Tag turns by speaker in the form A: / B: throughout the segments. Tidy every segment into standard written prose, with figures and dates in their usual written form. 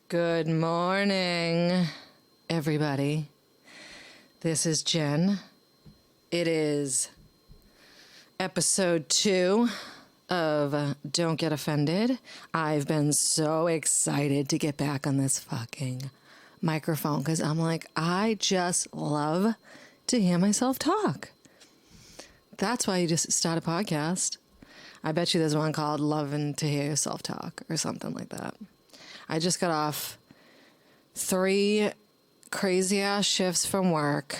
A: Good morning, everybody. This is Jen. It is episode 2 of Don't Get Offended. I've been so excited to get back on this fucking microphone because I'm like, I just love to hear myself talk. That's why you just start a podcast. I bet you there's one called Loving to Hear Yourself Talk or something like that. I just got off 3 crazy ass shifts from work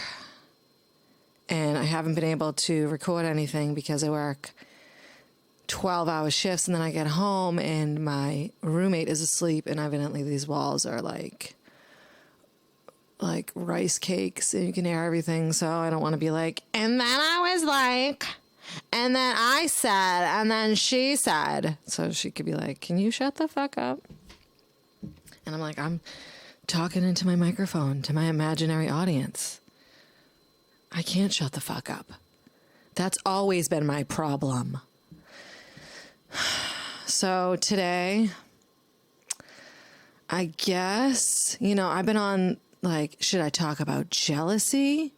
A: and I haven't been able to record anything because I work 12-hour shifts and then I get home and my roommate is asleep and evidently these walls are like rice cakes and you can hear everything. So I don't want to be like, and then I was like, and then I said, and then she said. So she could be like, can you shut the fuck up? And I'm like, I'm talking into my microphone to my imaginary audience. I can't shut the fuck up. That's always been my problem. So today, I guess, I've been on like, should I talk about jealousy?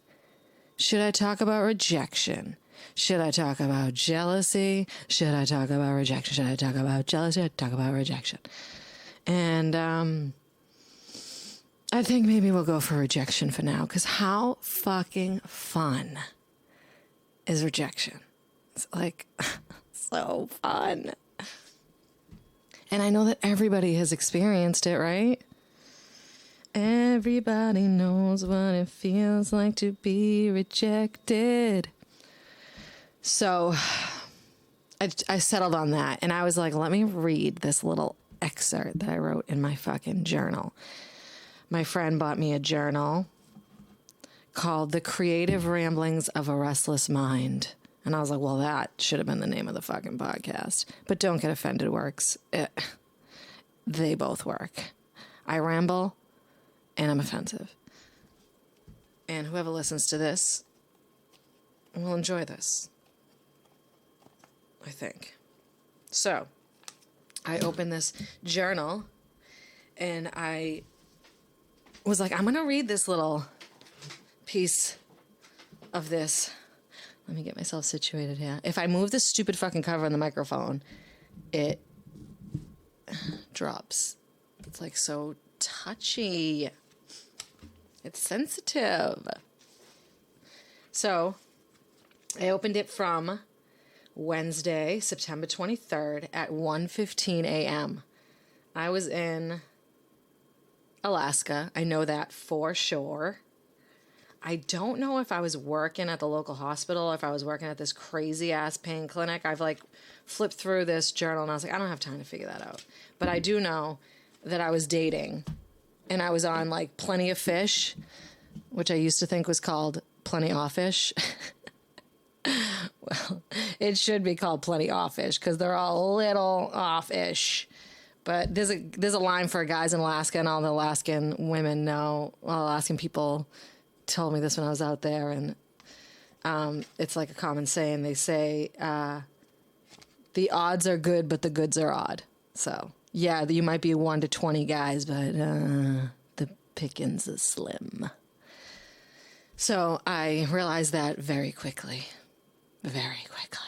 A: Should I talk about rejection? Should I talk about jealousy? Should I talk about rejection? Should I talk about jealousy? Should I talk about rejection? And I think maybe we'll go for rejection for now, because how fucking fun is rejection? It's like so fun. And I know that everybody has experienced it, right? Everybody knows what it feels like to be rejected. So I settled on that, and I was like, let me read this little excerpt that I wrote in my fucking journal. My friend bought me a journal called The Creative Ramblings of a Restless Mind. And I was like, well, that should have been the name of the fucking podcast. But Don't Get Offended works. They both work. I ramble and I'm offensive. And whoever listens to this will enjoy this, I think. So I opened this journal and I was like, I'm going to read this little piece of this. Let me get myself situated here. If I move this stupid fucking cover on the microphone, it drops. It's like so touchy. It's sensitive. So I opened it from Wednesday, September 23rd at 1:15 a.m. I was in Alaska. I know that for sure. I don't know if I was working at the local hospital, if I was working at this crazy ass pain clinic. I've like flipped through this journal and I was like, I don't have time to figure that out. But I do know that I was dating and I was on like Plenty of Fish, which I used to think was called Plenty Offish. Well, it should be called Plenty Offish because they're all a little off-ish. But there's a line for guys in Alaska, and all the Alaskan women know. Well, Alaskan people told me this when I was out there, and it's like a common saying. They say, the odds are good, but the goods are odd. So, yeah, you might be 1 to 20 guys, but the pickings is slim. So I realized that very quickly. Very quickly.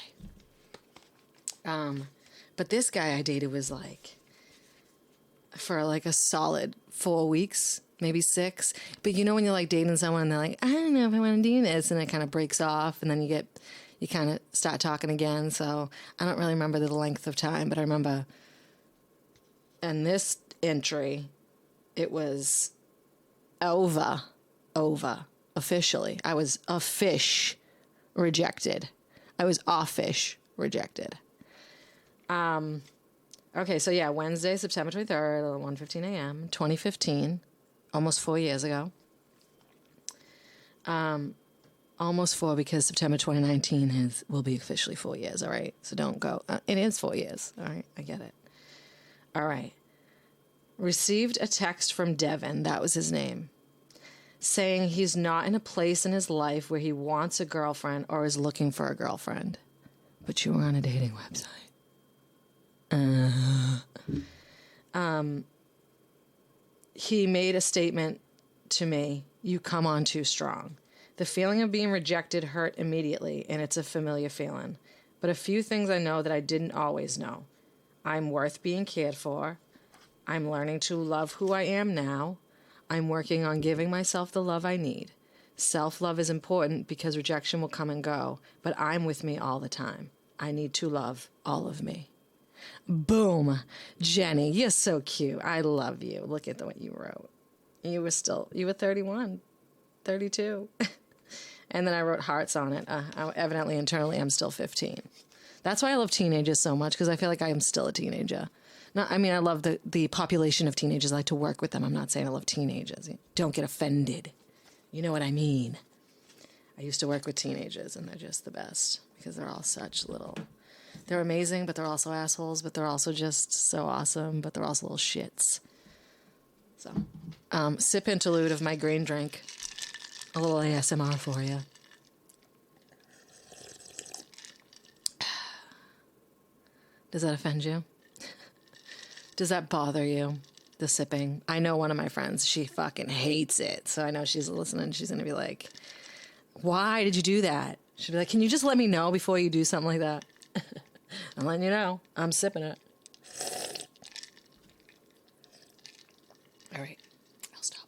A: But this guy I dated was like, for like a solid 4 weeks, maybe 6. But you know when you're like dating someone and they're like, I don't know if I want to do this, and it kind of breaks off and then you kind of start talking again. So I don't really remember the length of time, but I remember in this entry, it was over, officially. I was a fish rejected. I was offish rejected. Okay, so yeah, Wednesday, September 23rd, 1:15 a.m., 2015, almost 4 years ago. Almost 4 because September 2019 will be officially 4 years, all right? So don't go. It is 4 years, all right? I get it. All right. Received a text from Devin, that was his name, saying he's not in a place in his life where he wants a girlfriend or is looking for a girlfriend. But you were on a dating website. he made a statement to me, "You come on too strong. The feeling of being rejected hurt immediately, and it's a familiar feeling. But a few things I know that I didn't always know. I'm worth being cared for. I'm learning to love who I am now. I'm working on giving myself the love I need. Self-love is important because rejection will come and go, but I'm with me all the time. I need to love all of me." Boom. Jenny, you're so cute. I love you. Look at what you wrote. You were 31, 32. And then I wrote hearts on it. Evidently, internally, I'm still 15. That's why I love teenagers so much, because I feel like I am still a teenager. I love the population of teenagers. I like to work with them. I'm not saying I love teenagers. Don't get offended. You know what I mean. I used to work with teenagers, and they're just the best, because they're all such little... They're amazing, but they're also assholes, but they're also just so awesome, but they're also little shits. So, sip interlude of my green drink. A little ASMR for you. Does that offend you? Does that bother you, the sipping? I know one of my friends, she fucking hates it. So I know she's listening. She's going to be like, "Why did you do that?" She'll be like, "Can you just let me know before you do something like that?" I'm letting you know. I'm sipping it. All right. I'll stop.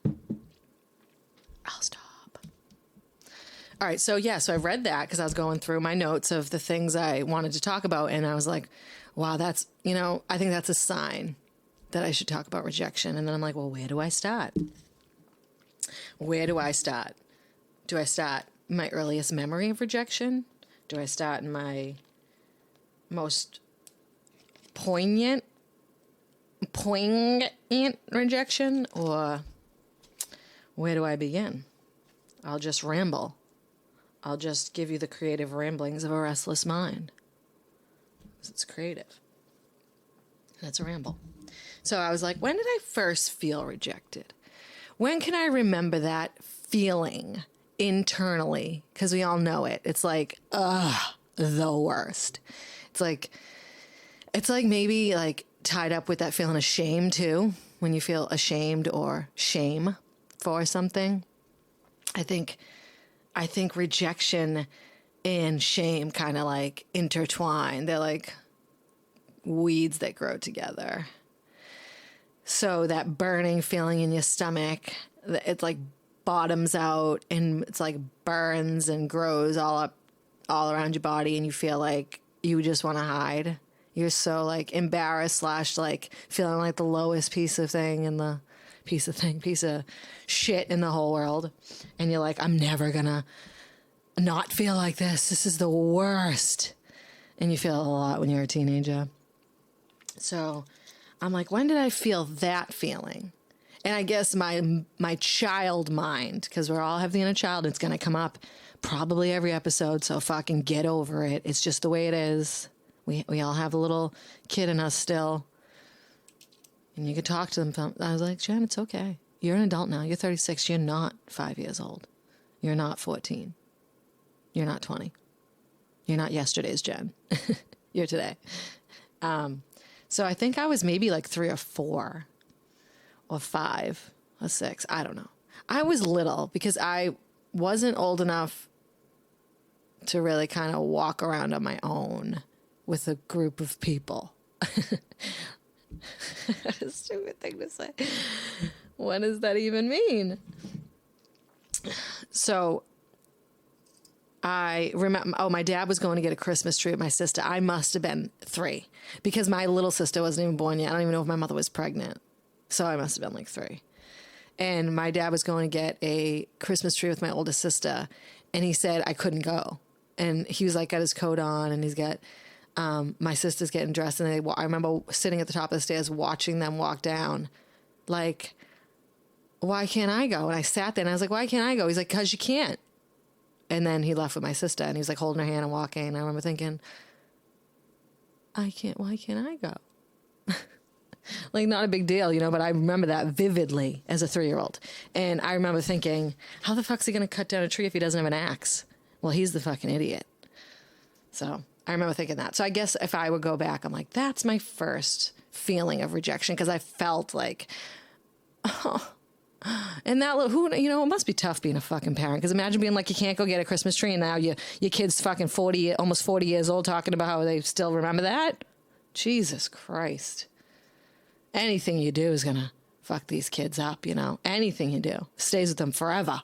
A: All right. So I read that because I was going through my notes of the things I wanted to talk about. And I was like, wow, that's, I think that's a sign that I should talk about rejection. And then I'm like, well, where do I start? Where do I start? Do I start my earliest memory of rejection? Do I start in my most poignant rejection? Or where do I begin? I'll just ramble. I'll just give you the creative ramblings of a restless mind. It's creative. That's a ramble. So I was like, when did I first feel rejected? When can I remember that feeling internally? Because we all know it. It's like, the worst. It's like maybe like tied up with that feeling of shame too. When you feel ashamed or shame for something. I think rejection and shame kind of like intertwine. They're like weeds that grow together. So that burning feeling in your stomach, it's like bottoms out and it's like burns and grows all around your body, and you feel like you just want to hide. You're so like embarrassed / like feeling like the lowest piece of shit in the whole world. And you're like, I'm never gonna not feel like this. This is the worst. And you feel a lot when you're a teenager. So I'm like, when did I feel that feeling? And I guess my child mind, because we all have the inner child, it's going to come up probably every episode. So fucking get over it. It's just the way it is. We all have a little kid in us still. And you could talk to them. I was like, Jen, it's okay. You're an adult now. You're 36. You're not 5 years old. You're not 14. You're not 20. You're not yesterday's Jen. You're today. So I think I was maybe like 3 or 4 or 5 or 6. I don't know. I was little because I wasn't old enough to really kind of walk around on my own with a group of people. A stupid thing to say. What does that even mean? So I remember, my dad was going to get a Christmas tree with my sister. I must have been 3 because my little sister wasn't even born yet. I don't even know if my mother was pregnant. So I must have been like 3. And my dad was going to get a Christmas tree with my oldest sister. And he said I couldn't go. And he was like, got his coat on, and he's got, my sister's getting dressed. And I remember sitting at the top of the stairs watching them walk down. Like, why can't I go? And I sat there and I was like, why can't I go? He's like, 'cause you can't. And then he left with my sister and he was like holding her hand and walking. And I remember thinking, why can't I go? Like, not a big deal, but I remember that vividly as a 3-year-old. And I remember thinking, how the fuck's he going to cut down a tree if he doesn't have an axe? Well, he's the fucking idiot. So I remember thinking that. So I guess if I would go back, I'm like, that's my first feeling of rejection. 'Cause I felt like, And that, who, it must be tough being a fucking parent. Because imagine being like, you can't go get a Christmas tree, and now your kid's fucking almost 40 years old, talking about how they still remember that. Jesus Christ. Anything you do is going to fuck these kids up, Anything you do stays with them forever.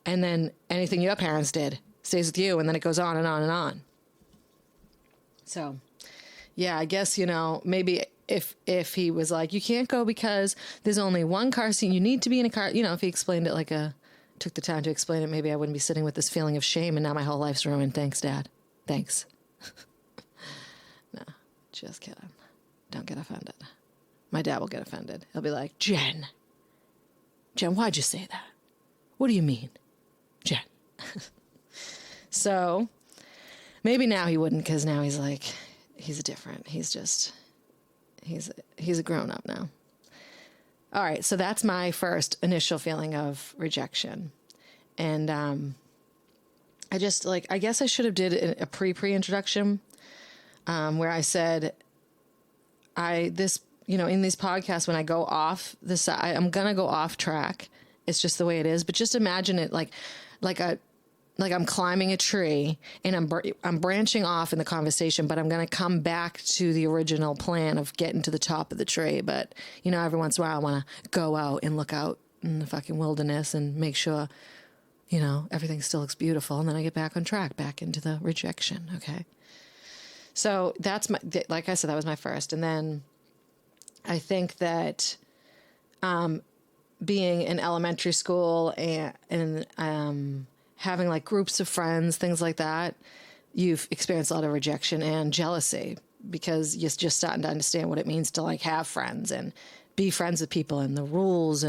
A: And then anything your parents did stays with you, and then it goes on and on and on. So, yeah, I guess, maybe if he was like, you can't go because there's only one car seat, you need to be in a car, if he explained it took the time to explain it, maybe I wouldn't be sitting with this feeling of shame, and now my whole life's ruined. Thanks, Dad. Thanks. No, just kidding. Don't get offended. My dad will get offended. He'll be like, Jen, why'd you say that? What do you mean, Jen? So maybe now he wouldn't, because now he's like, he's different. He's a grown up now. All right. So that's my first initial feeling of rejection. And, I guess I should have did a pre-introduction, where I said, in these podcasts, when I go off I'm going to go off track. It's just the way it is. But just imagine it like I'm climbing a tree, and I'm branching off in the conversation, but I'm going to come back to the original plan of getting to the top of the tree. But, every once in a while I want to go out and look out in the fucking wilderness and make sure, everything still looks beautiful. And then I get back on track, back into the rejection. Okay. So that's like I said, that was my first. And then I think that, being in elementary school and having like groups of friends, things like that, you've experienced a lot of rejection and jealousy, because you're just starting to understand what it means to like have friends and be friends with people, and the rules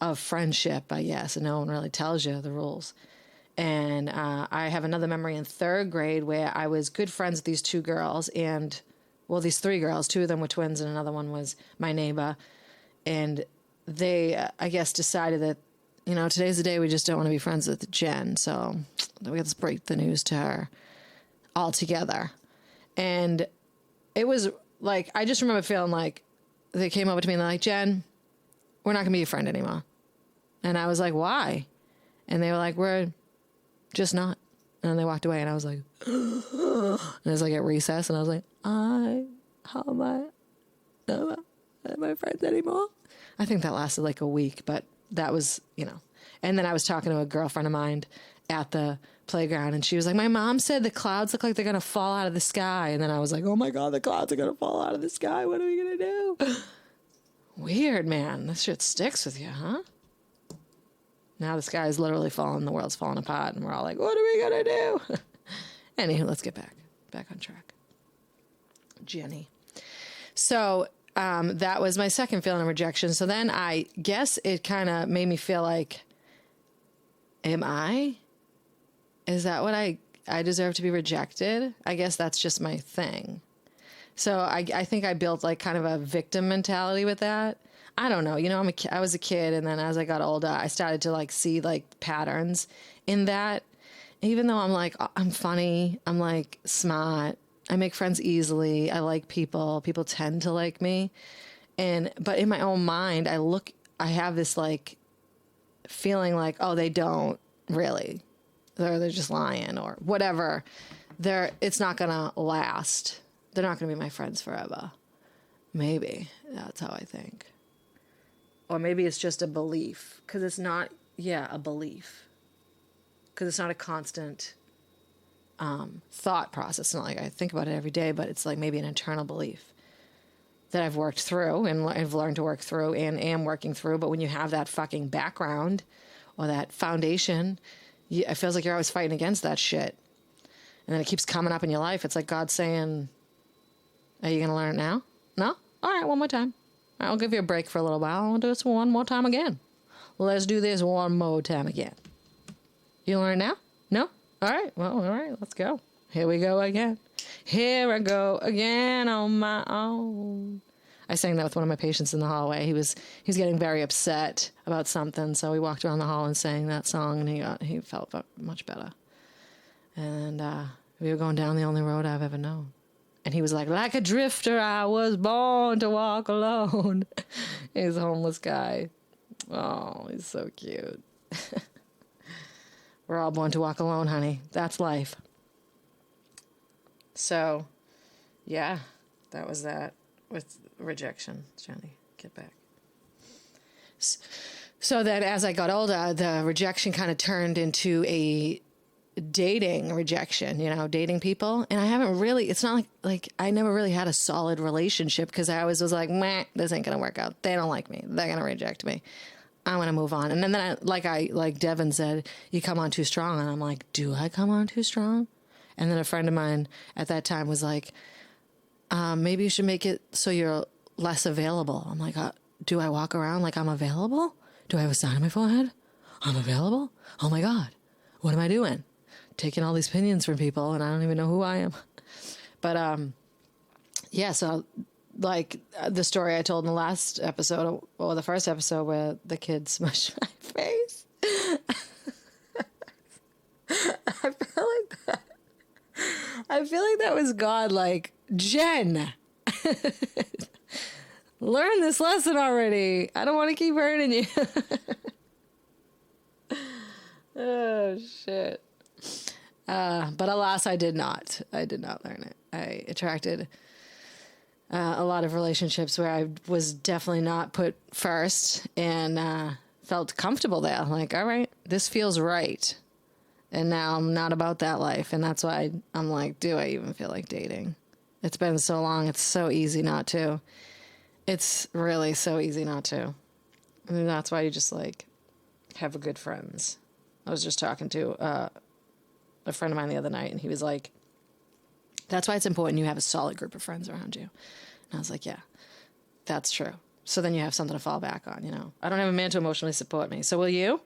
A: of friendship, I guess. And no one really tells you the rules. And I have another memory in third grade where I was good friends with these two girls, these three girls. Two of them were twins, and another one was my neighbor. And they, I guess, decided that, today's the day we just don't want to be friends with Jen. So we got to break the news to her all together. And it was like, I just remember feeling like they came over to me and they're like, Jen, we're not going to be your friend anymore. And I was like, why? And they were like, we're just not. And then they walked away, and I was like, and it was like at recess, and I was like, how am I friends anymore? I think that lasted like a week, but that was, and then I was talking to a girlfriend of mine at the playground, and she was like, my mom said the clouds look like they're going to fall out of the sky. And then I was like, oh my God, the clouds are going to fall out of the sky. What are we going to do? Weird, man. This shit sticks with you, huh? Now the sky is literally falling, the world's falling apart, and we're all like, what are we going to do? Anywho, let's get back on track. Jenny. So, that was my second feeling of rejection. So then I guess it kind of made me feel like, is that what I deserve to be rejected? I guess that's just my thing. So I think I built like kind of a victim mentality with that. I don't know. I was a kid, and then as I got older, I started to like see like patterns in that. Even though I'm like, I'm funny, I'm like smart, I make friends easily, I like people tend to like me. But in my own mind, I have this like feeling like, oh, they don't really, they're just lying or whatever. It's not going to last. They're not going to be my friends forever. Maybe that's how I think. Or maybe it's just a belief, because it's not, a belief. Because it's not a constant thought process. It's not like I think about it every day, but it's like maybe an internal belief that I've worked through and I've learned to work through and am working through. But when you have that fucking background or that foundation, it feels like you're always fighting against that shit. And then it keeps coming up in your life. It's like God saying, are you going to learn it now? No? All right, one more time. I'll give you a break for a little while. I'll do this one more time again. Let's do this one more time again. You learn now? No? All right. Well, all right. Let's go. Here we go again. Here I go again on my own. I sang that with one of my patients in the hallway. He was getting very upset about something, so we walked around the hall and sang that song, and he felt much better. And we were going down the only road I've ever known. And he was like a drifter, I was born to walk alone. He's a homeless guy. Oh, he's so cute. We're all born to walk alone, honey. That's life. So, yeah, that was that with rejection. Jenny, get back. So that as I got older, the rejection kind of turned into a dating rejection, dating people. And I haven't really, it's not like I never really had a solid relationship because I always was like, meh, this ain't going to work out. They don't like me. They're going to reject me. I'm going to move on. And then like Devin said, you come on too strong. And I'm like, do I come on too strong? And then a friend of mine at that time was like, maybe you should make it so you're less available. I'm like, do I walk around like I'm available? Do I have a sign on my forehead? I'm available? Oh my God. What am I doing? Taking all these opinions from people and I don't even know who I am. But, yeah, so like the story I told in the last episode or the first episode where the kid smushed my face. I feel like that was God, like, Jen, learn this lesson already. I don't want to keep hurting you. Oh, shit. But alas, I did not. I did not learn it. I attracted a lot of relationships where I was definitely not put first and felt comfortable there. Like, all right, this feels right. And now I'm not about that life. And that's why I'm like, do I even feel like dating? It's been so long. It's so easy not to. It's really so easy not to. I mean, that's why you just like have a good friends. I was just talking to a friend of mine the other night, and he was like, that's why it's important you have a solid group of friends around you. And I was like, yeah, that's true. So then you have something to fall back on, I don't have a man to emotionally support me. So will you?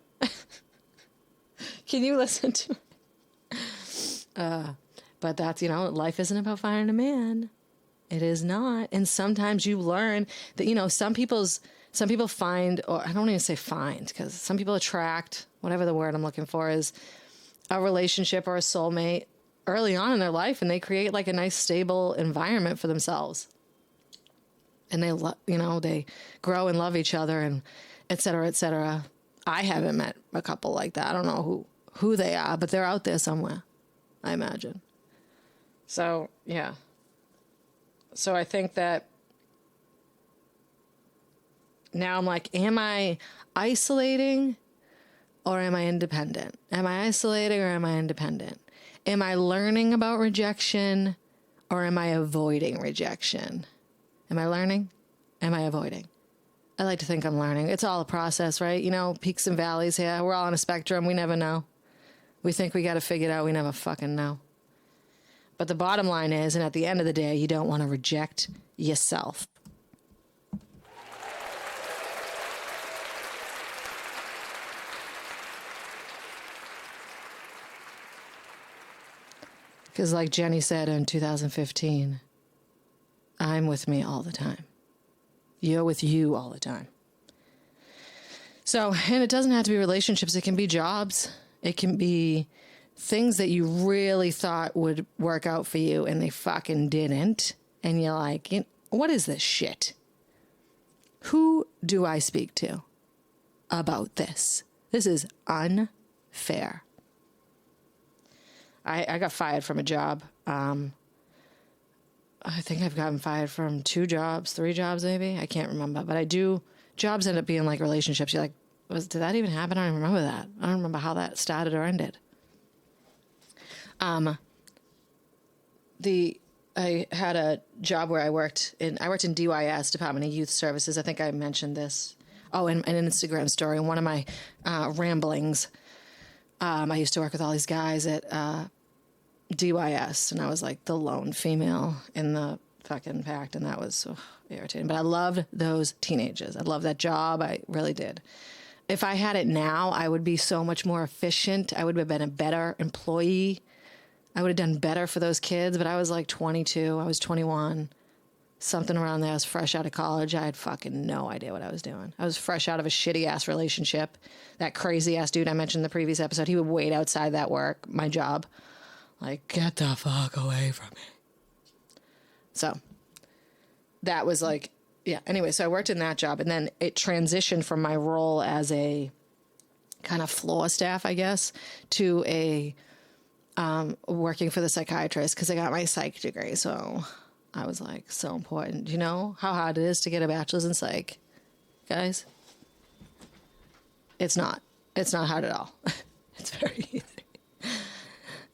A: Can you listen to me? But that's, life isn't about finding a man. It is not. And sometimes you learn that, some people find, or I don't even say find, because some people attract, whatever the word I'm looking for is, a relationship or a soulmate early on in their life, and they create like a nice stable environment for themselves. And they, they grow and love each other and et cetera, et cetera. I haven't met a couple like that. I don't know who they are, but they're out there somewhere, I imagine. So, yeah. So I think that now I'm like, am I isolating or am I independent? Am I isolating or am I independent? Am I learning about rejection or am I avoiding rejection? Am I learning? Am I avoiding? I like to think I'm learning. It's all a process, right? Peaks and valleys here. We're all on a spectrum. We never know. We think we got to figure it out. We never fucking know. But the bottom line is, and at the end of the day, you don't want to reject yourself. Because like Jenny said in 2015, I'm with me all the time. You're with you all the time. So, and it doesn't have to be relationships. It can be jobs. It can be things that you really thought would work out for you and they fucking didn't. And you're like, what is this shit? Who do I speak to about this? This is unfair. I got fired from a job. I think I've gotten fired from 2 jobs, 3 jobs maybe. I can't remember. But jobs end up being like relationships. You're like, did that even happen? I don't remember that. I don't remember how that started or ended. I had a job where I worked in DYS, Department of Youth Services. I think I mentioned this. Oh, and an Instagram story. In one of my ramblings, I used to work with all these guys at DYS, and I was like the lone female in the fucking pact, and that was irritating. But I loved those teenagers. I loved that job. I really did. If I had it now, I would be so much more efficient. I would have been a better employee. I would have done better for those kids, but I was like 22. I was 21. Something around there. I was fresh out of college. I had fucking no idea what I was doing. I was fresh out of a shitty-ass relationship. That crazy-ass dude I mentioned in the previous episode, he would wait outside that my job. Like, get the fuck away from me. So that was like, yeah. Anyway, so I worked in that job, and then it transitioned from my role as a kind of floor staff, I guess, to a working for the psychiatrist, because I got my psych degree. So I was like, so important. You know how hard it is to get a bachelor's in psych, guys? It's not. It's not hard at all. It's very easy.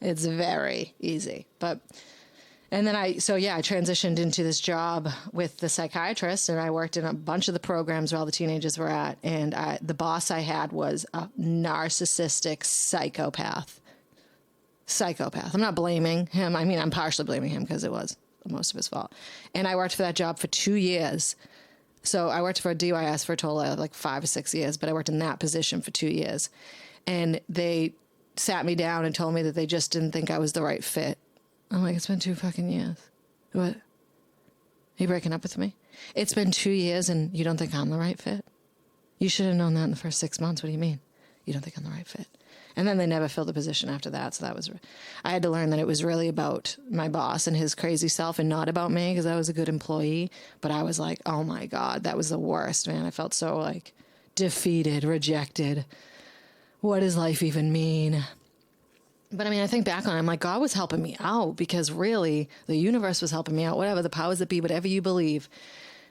A: It's very easy. But, and then I transitioned into this job with the psychiatrist, and I worked in a bunch of the programs where all the teenagers were at. And the boss I had was a narcissistic psychopath. I'm not blaming him. I mean, I'm partially blaming him because it was most of his fault. And I worked for that job for 2 years. So I worked for DYS for a total of like 5 or 6 years, but I worked in that position for 2 years. And they sat me down and told me that they just didn't think I was the right fit. I'm like, it's been 2 fucking years. What? Are you breaking up with me? It's been 2 years and you don't think I'm the right fit? You should have known that in the first 6 months. What do you mean? You don't think I'm the right fit? And then they never filled the position after that. So I had to learn that it was really about my boss and his crazy self and not about me, because I was a good employee. But I was like, oh my God, that was the worst, man. I felt so like defeated, rejected. What does life even mean? But I mean, I think back on it, I'm like, God was helping me out, because really the universe was helping me out, whatever, the powers that be, whatever you believe.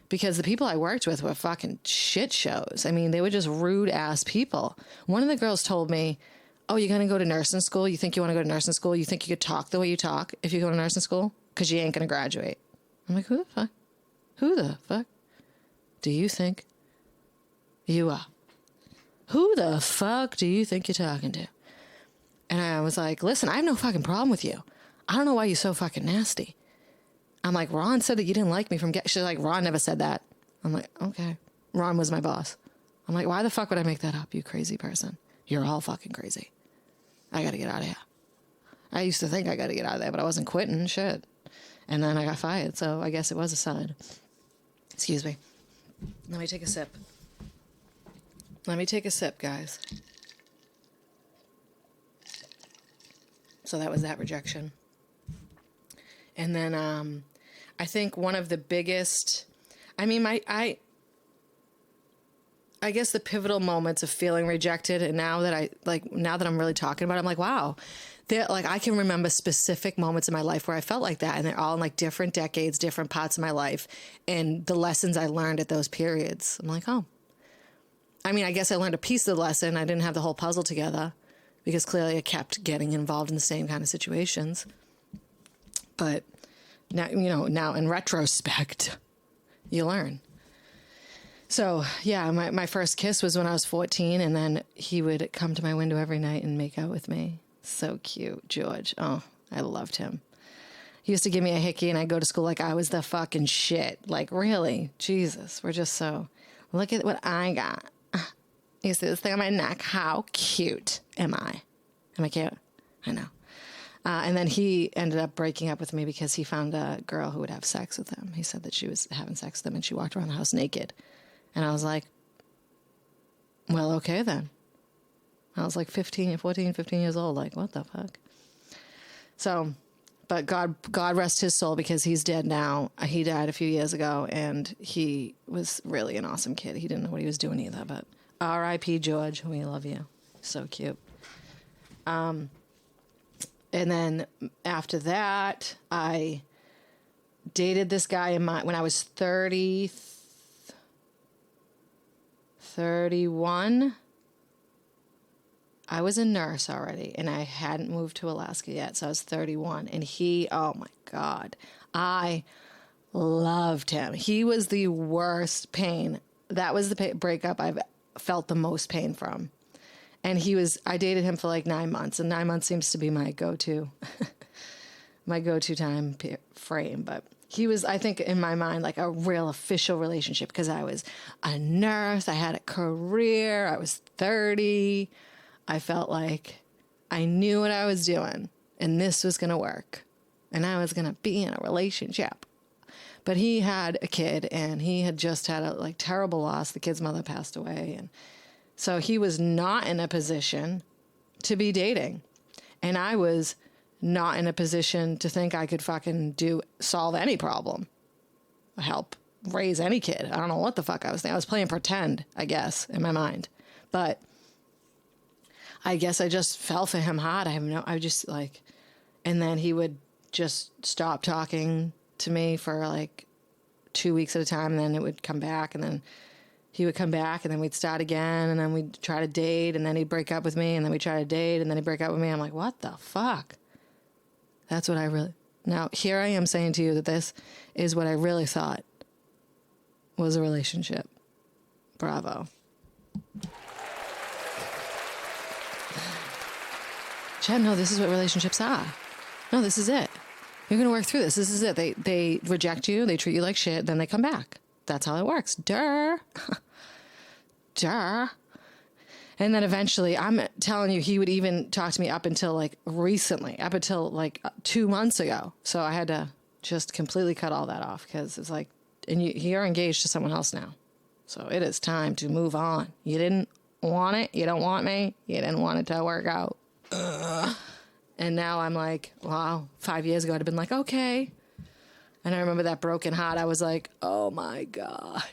A: Because the people I worked with were fucking shit shows. I mean, they were just rude ass people. One of the girls told me, oh, you're going to go to nursing school? You think you want to go to nursing school? You think you could talk the way you talk if you go to nursing school? Because you ain't going to graduate. I'm like, who the fuck? Who the fuck do you think you are? Who the fuck do you think you're talking to? And I was like, listen, I have no fucking problem with you. I don't know why you're so fucking nasty. I'm like, Ron said that you didn't like me from she's like, Ron never said that. I'm like, okay. Ron was my boss. I'm like, why the fuck would I make that up, you crazy person? You're all fucking crazy. I got to get out of here. I used to think I got to get out of there, but I wasn't quitting. Shit. And then I got fired. So I guess it was a sign. Excuse me. Let me take a sip. Guys. So that was that rejection. And then I think one of the biggest, I mean, I guess the pivotal moments of feeling rejected, and now that I'm really talking about it, I'm like, wow, I can remember specific moments in my life where I felt like that, and they're all in like different decades, different parts of my life, and the lessons I learned at those periods. I'm like, oh, I mean, I guess I learned a piece of the lesson. I didn't have the whole puzzle together, because clearly I kept getting involved in the same kind of situations. But now, now in retrospect, you learn. So, yeah, my first kiss was when I was 14, and then he would come to my window every night and make out with me. So cute, George. Oh, I loved him. He used to give me a hickey, and I'd go to school like I was the fucking shit. Like, really? Jesus, we're just so... Look at what I got. You see this thing on my neck? How cute am I? Am I cute? I know. And then he ended up breaking up with me because he found a girl who would have sex with him. He said that she was having sex with him, and she walked around the house naked. And I was like, well, okay then. I was like 15 years old. Like, what the fuck? So, but God rest his soul, because he's dead now. He died a few years ago, and he was really an awesome kid. He didn't know what he was doing either, but R.I.P. George, we love you. So cute. And then after that, I dated this guy when I was 31. I was a nurse already, and I hadn't moved to Alaska yet, so I was 31. And oh my God, I loved him. He was the worst pain. That was the breakup I've felt the most pain from. And I dated him for like 9 months, and 9 months seems to be my go-to time frame. But he was, I think, in my mind, like a real official relationship, because I was a nurse, I had a career, I was 30. I felt like I knew what I was doing, and this was going to work, and I was going to be in a relationship. But he had a kid, and he had just had a terrible loss. The kid's mother passed away, and so he was not in a position to be dating. And I was not in a position to think I could fucking solve any problem, help raise any kid. I don't know what the fuck I was thinking. I was playing pretend, I guess, in my mind. But I guess I just fell for him hard. I just like, and then he would just stop talking to me for like 2 weeks at a time. And then it would come back, and then he would come back, and then we'd start again, and then we'd try to date, and then he'd break up with me, and then we'd try to date, and then he'd break up with me. I'm like, what the fuck? That's what now here I am saying to you that this is what I really thought was a relationship. Bravo. Jen, no, this is what relationships are. No, this is it. You're going to work through this. This is it. They reject you. They treat you like shit. Then they come back. That's how it works. Duh. Duh. And then eventually, I'm telling you, he would even talk to me up until like recently, up until like 2 months ago. So I had to just completely cut all that off, because it's like, and you're engaged to someone else now. So it is time to move on. You didn't want it. You don't want me. You didn't want it to work out. And now I'm like, wow, 5 years ago, I'd have been like, okay. And I remember that broken heart. I was like, oh my God.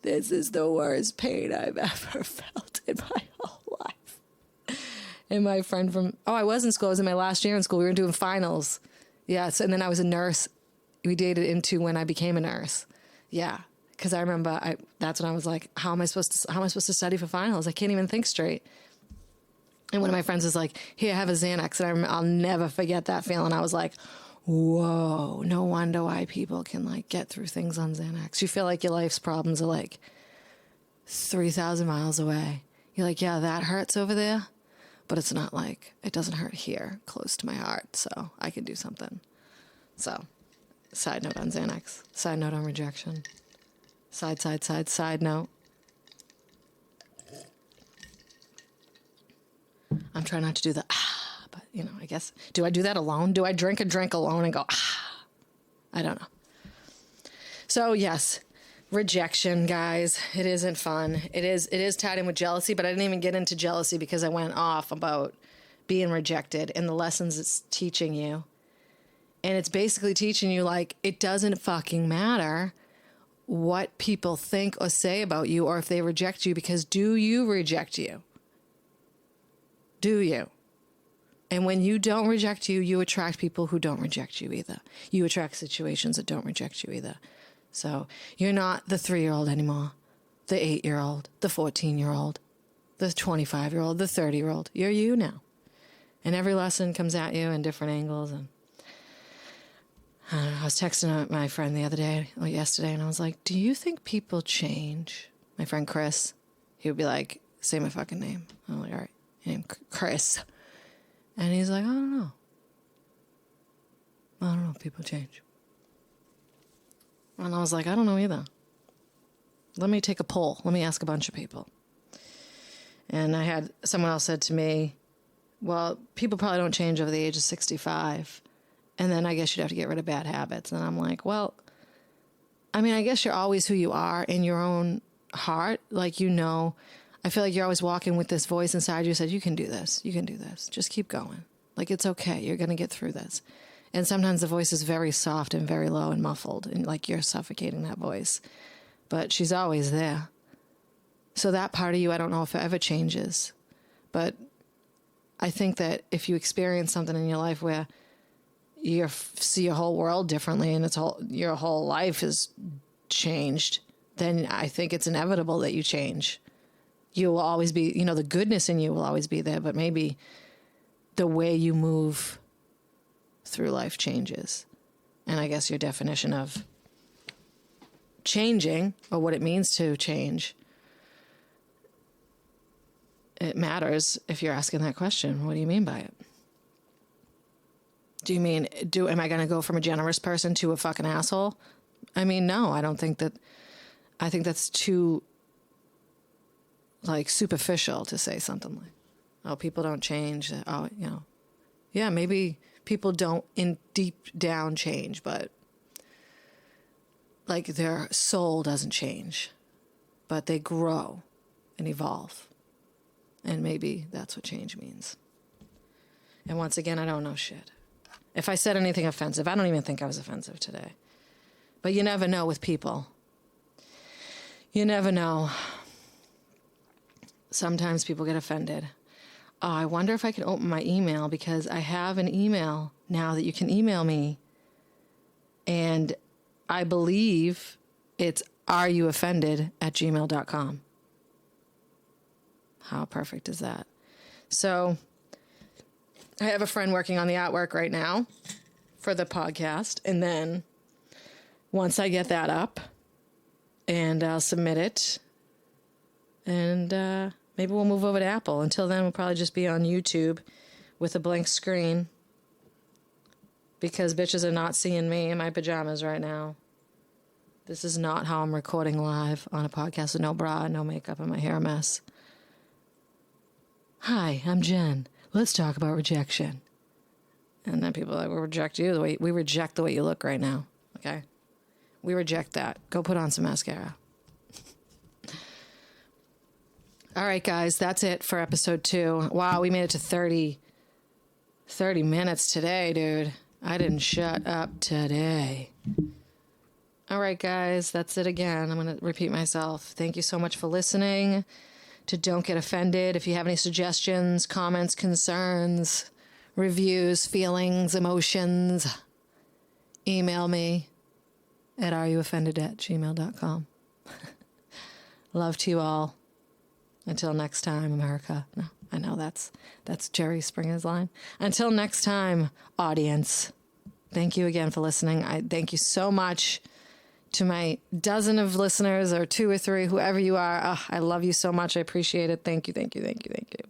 A: This is the worst pain I've ever felt in my whole life. And my friend I was in school. I was in my last year in school. We were doing finals. Yes. And then I was a nurse. We dated into when I became a nurse. Yeah. Because I remember that's when I was like, how am I supposed to study for finals? I can't even think straight. And one of my friends was like, here, have a Xanax. And I'll never forget that feeling. I was like, whoa, no wonder why people can like get through things on Xanax. You feel like your life's problems are like 3,000 miles away. You're like, yeah, that hurts over there, but it's not like, it doesn't hurt here close to my heart. So I can do something. So side note on Xanax, side note on rejection, side note. I'm trying not to do the but I guess, do I do that alone? Do I drink a drink alone and go, I don't know. So yes, rejection, guys, it isn't fun. It is tied in with jealousy, but I didn't even get into jealousy because I went off about being rejected and the lessons it's teaching you. And it's basically teaching you, like, it doesn't fucking matter what people think or say about you or if they reject you, because do you reject you? Do you? And when you don't reject you, you attract people who don't reject you either. You attract situations that don't reject you either. So you're not the 3-year-old anymore, the 8-year-old, the 14-year-old, the 25-year-old, the 30-year-old. You're you now. And every lesson comes at you in different angles. And I don't know, I was texting my friend yesterday, and I was like, do you think people change? My friend Chris, he would be like, say my fucking name. I'm like, all right, your name Chris. And he's like, I don't know. I don't know if people change. And I was like, I don't know either. Let me take a poll. Let me ask a bunch of people. And I had someone else said to me, well, people probably don't change over the age of 65. And then I guess you'd have to get rid of bad habits. And I'm like, well, I mean, I guess you're always who you are in your own heart. Like, I feel like you're always walking with this voice inside you that says, you can do this. You can do this. Just keep going. Like, it's okay. You're going to get through this. And sometimes the voice is very soft and very low and muffled, and like you're suffocating that voice. But she's always there. So that part of you, I don't know if it ever changes. But I think that if you experience something in your life where you see your whole world differently and your whole life is changed, then I think it's inevitable that you change. You will always be, the goodness in you will always be there, but maybe the way you move through life changes. And I guess your definition of changing, or what it means to change, it matters if you're asking that question. What do you mean by it? Do you mean, am I going to go from a generous person to a fucking asshole? I mean, no, I don't think that. I think that's too, like, superficial to say something like, oh, people don't change. Oh, yeah, maybe people don't in deep down change, but like their soul doesn't change, but they grow and evolve. And maybe that's what change means. And once again, I don't know shit. If I said anything offensive, I don't even think I was offensive today. But you never know with people. You never know. Sometimes people get offended. Oh, I wonder if I can open my email because I have an email now that you can email me. And I believe it's areyouoffended@gmail.com. How perfect is that? So I have a friend working on the artwork right now for the podcast. And then once I get that up and I'll submit it and maybe we'll move over to Apple. Until then, we'll probably just be on YouTube with a blank screen because bitches are not seeing me in my pajamas right now. This is not how I'm recording live on a podcast with no bra, no makeup, and my hair a mess. Hi, I'm Jen. Let's talk about rejection. And then people are like, we'll reject you we reject the way you look right now. Okay? We reject that. Go put on some mascara. All right, guys, that's it for episode 2. Wow, we made it to 30 minutes today, dude. I didn't shut up today. All right, guys, that's it again. I'm going to repeat myself. Thank you so much for listening to Don't Get Offended. If you have any suggestions, comments, concerns, reviews, feelings, emotions, email me at areyouoffended@gmail.com. Love to you all. Until next time, America. No, I know that's Jerry Springer's line. Until next time, audience. Thank you again for listening. I thank you so much to my dozen of listeners or 2 or 3, whoever you are. Oh, I love you so much. I appreciate it. Thank you, thank you, thank you, thank you.